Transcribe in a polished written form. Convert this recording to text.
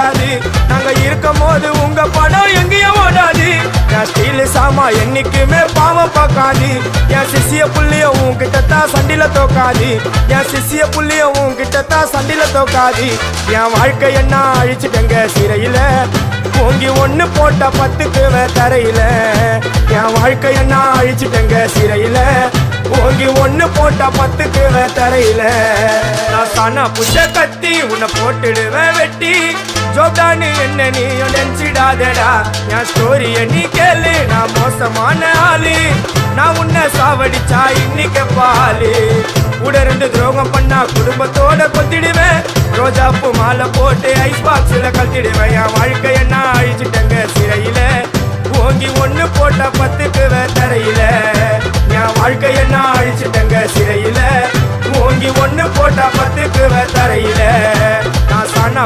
ஓடாது. நாங்க இருக்கும் போது உங்க படம் எங்கேயும் ஓடாது. என் ஸ்டீல் சாமா என்னைக்குமே பாவம் பார்க்காது. என் சிசிய புள்ளிய உன்கிட்டத்தான் சண்டில தோக்காது. என் சிசிய புள்ளிய உன்கிட்டத்தான் சண்டில தோக்காது. என் வாழ்க்கை என்ன அழிச்சுட்டங்க சிறையில, ஓங்கி ஒண்ணு போட்ட 10க்கு தரையில. என் வாழ்க்கை என்ன அழிச்சுட்டங்க சிறையில, ஓங்கி ஒண்ணு போட்ட 10க்கு தரையில. நான் சானா புஷ கத்தி உன்னை போட்டுடுவேன் வெட்டி. ஜோப்டானு என்ன நீ நினைச்சிடாதடா. என் ஸ்டோரிய நீ கேளு, நான் மோசமான ஆளு. நான் உன்னை சாவடிச்சா இன்னைக்கு பாலு. உடருந்து துரோகம் பண்ணா குடும்பத்தோட கொத்திடுவேன். ரோஜாப்பு மாலை போட்டு ஐஸ் பாக்ஸ்ல கத்திடுவேன். என் வாழ்க்கை என்ன அழிச்சிட்டங்க சிறையில, ஓங்கி ஒண்ணு போட்ட 10க்கு தரையில. என் வாழ்க்கை என்ன அழிச்சிட்டங்க சிறையில, ஓங்கி ஒண்ணு போட்ட 10க்கு தரையில. நான் சானா